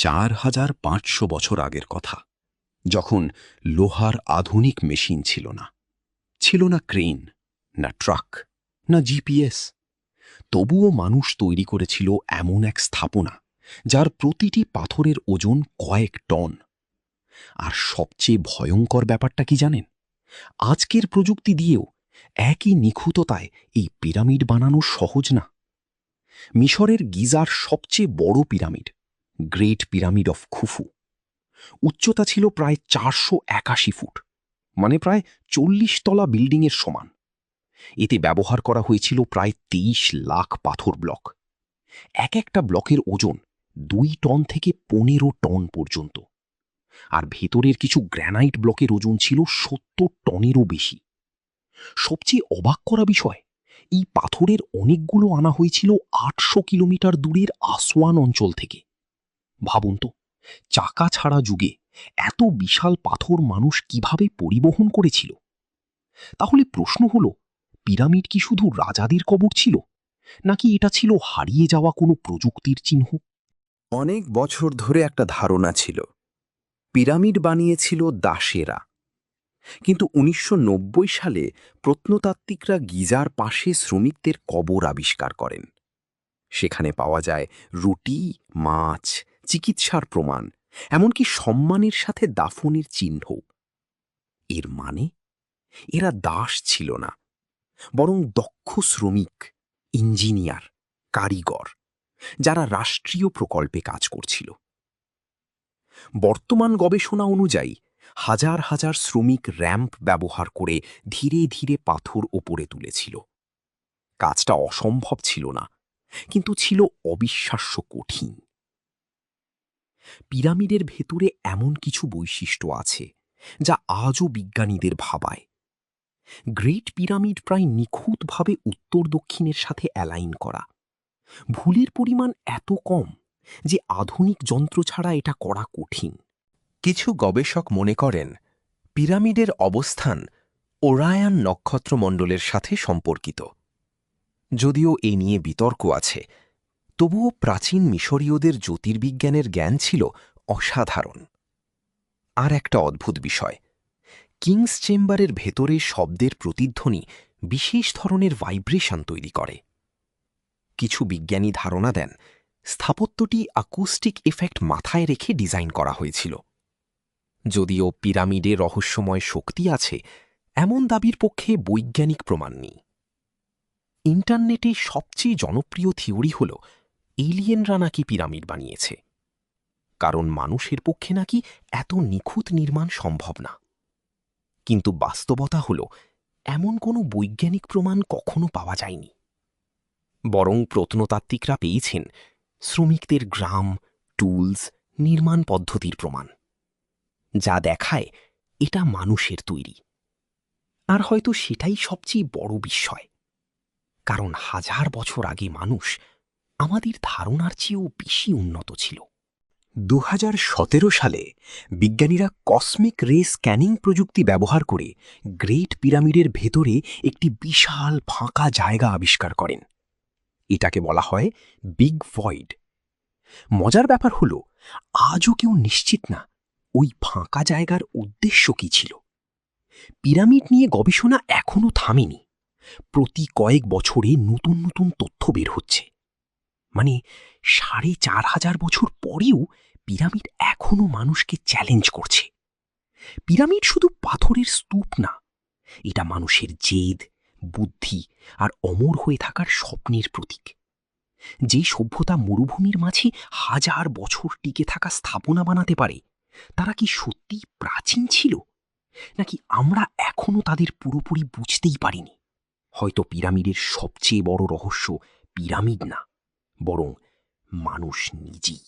4500 বছর আগের কথা, যখন লোহার আধুনিক মেশিন ছিল না, ছিল না ক্রেন, না ট্রাক, না জিপিএস। তবুও মানুষ তৈরি করেছিল এমন এক স্থাপনা যার প্রতিটি পাথরের ওজন কয়েক টন। আর সবচেয়ে ভয়ঙ্কর ব্যাপারটা কি জানেন? আজকের প্রযুক্তি দিয়েও একই নিখুঁততায় এই পিরামিড বানানো সহজ না। মিশরের গিজার সবচেয়ে বড় pyramid, great pyramid of Khufu, উচ্চতা ছিল প্রায় 481 ফুট, মানে প্রায় 40 তলা বিল্ডিংয়ের সমান। এতে ব্যবহার করা হয়েছিল প্রায় 23 লাখ পাথর ব্লক। এক একটা ব্লকের ওজন 2 টন থেকে 15 টন পর্যন্ত। আর ভেতরের কিছু গ্র্যানাইট ব্লকের ওজন ছিল 70 টনেরও বেশি। সবচেয়ে অবাক করা বিষয়, এই পাথরের অনেকগুলো আনা হয়েছিল 800 কিলোমিটার দূরের আসওয়ান অঞ্চল থেকে। ভাবুন তো, চাকা ছাড়া যুগে এত বিশাল পাথর মানুষ কিভাবে পরিবহন করেছিল? তাহলে প্রশ্ন হলো, পিরামিড কি শুধু রাজাদের কবর ছিল, নাকি এটা ছিল হারিয়ে যাওয়া কোনো প্রযুক্তির চিহ্ন? অনেক বছর ধরে একটা ধারণা ছিল পিরামিড বানিয়েছিল দাসেরা, কিন্তু 1990 সালে প্রত্নতাত্ত্বিকরা গিজার পাশে শ্রমিকদের কবর আবিষ্কার করেন। সেখানে পাওয়া যায় রুটি, মাছ, চিকিৎসার প্রমাণ, এমনকি সম্মানের সাথে দাফনের চিহ্ন। এর মানে এরা দাস ছিল না, বরং দক্ষ শ্রমিক, ইঞ্জিনিয়ার, কারিগর, যারা রাষ্ট্রীয় প্রকল্পে কাজ করছিল। বর্তমান গবেষণা অনুযায়ী হাজার হাজার শ্রমিক র্যাম্প ব্যবহার করে ধীরে ধীরে পাথর ওপরে তুলেছিল। কাজটা অসম্ভব ছিল না, কিন্তু ছিল অবিশ্বাস্য কঠিন। পিরামিডের ভেতরে এমন কিছু বৈশিষ্ট্য আছে যা আজও বিজ্ঞানীদের ভাবায়। গ্রেট পিরামিড প্রায় নিখুঁতভাবে উত্তর দক্ষিণের সাথে অ্যালাইন করা। ভুলের পরিমাণ এত কম যে আধুনিক যন্ত্র ছাড়া এটা করা কঠিন। কিছু গবেষক মনে করেন পিরামিডের অবস্থান ওরায়ান নক্ষত্রমণ্ডলের সাথে সম্পর্কিত। যদিও এ নিয়ে বিতর্ক আছে, তবুও প্রাচীন মিশরীয়দের জ্যোতির্বিজ্ঞানের জ্ঞান ছিল অসাধারণ। আর একটা অদ্ভুত বিষয়, কিংস চেম্বারের ভেতরে শব্দের প্রতিধ্বনি বিশেষ ধরনের ভাইব্রেশন তৈরি করে। কিছু বিজ্ঞানী ধারণা দেন স্থাপত্যটি অ্যাকুস্টিক ইফেক্ট মাথায় রেখে ডিজাইন করা হয়েছিল। যদিও পিরামিডে রহস্যময় শক্তি আছে, এমন দাবির পক্ষে বৈজ্ঞানিক প্রমাণ নেই। ইন্টারনেটে সবচেয়ে জনপ্রিয় থিওরি হল এলিয়েনরা নাকি পিরামিড বানিয়েছে, কারণ মানুষের পক্ষে নাকি এত নিখুঁত নির্মাণ সম্ভব না। কিন্তু বাস্তবতা হল এমন কোনো বৈজ্ঞানিক প্রমাণ কখনো পাওয়া যায়নি। বরং প্রত্নতাত্ত্বিকরা পেয়েছেন শ্রমিকদের গ্রাম, টুলস, নির্মাণ পদ্ধতির প্রমাণ, যা দেখায় এটা মানুষের তৈরি। আর হয়তো সেটাই সবচেয়ে বড় বিস্ময়, কারণ হাজার বছর আগে মানুষ আমাদের ধারণার চেয়েও বেশি উন্নত ছিল। 2017 সালে বিজ্ঞানীরা কসমিক রে স্ক্যানিং প্রযুক্তি ব্যবহার করে গ্রেট পিরামিডের ভেতরে একটি বিশাল ফাঁকা জায়গা আবিষ্কার করেন। এটাকে বলা হয় বিগ ভয়েড। মজার ব্যাপার হলো, আজও কেউ নিশ্চিত না ওই ফাঁকা জায়গার উদ্দেশ্য কি ছিল। পিরামিড নিয়ে গবেষণা এখনও থামেনি। প্রতি কয়েক বছরে নতুন নতুন তথ্য বের হচ্ছে। মানে 4500 বছর পরেও পিরামিড এখনো মানুষকে চ্যালেঞ্জ করছে। পিরামিড শুধু পাথরের স্তূপ না, এটা মানুষের জেদ, বুদ্ধি আর অমর হয়ে থাকার স্বপ্নের প্রতীক। যে সভ্যতা মরুভূমির মাঝে হাজার বছর টিকে থাকা স্থাপনা বানাতে পারে, তারা কি সত্যি প্রাচীন ছিল, নাকি আমরা এখনো তাদের পুরোপুরি বুঝতেই পারিনি? হয়তো পিরামিডের সবচেয়ে বড় রহস্য পিরামিড না, বরং মানুষ নিজেই।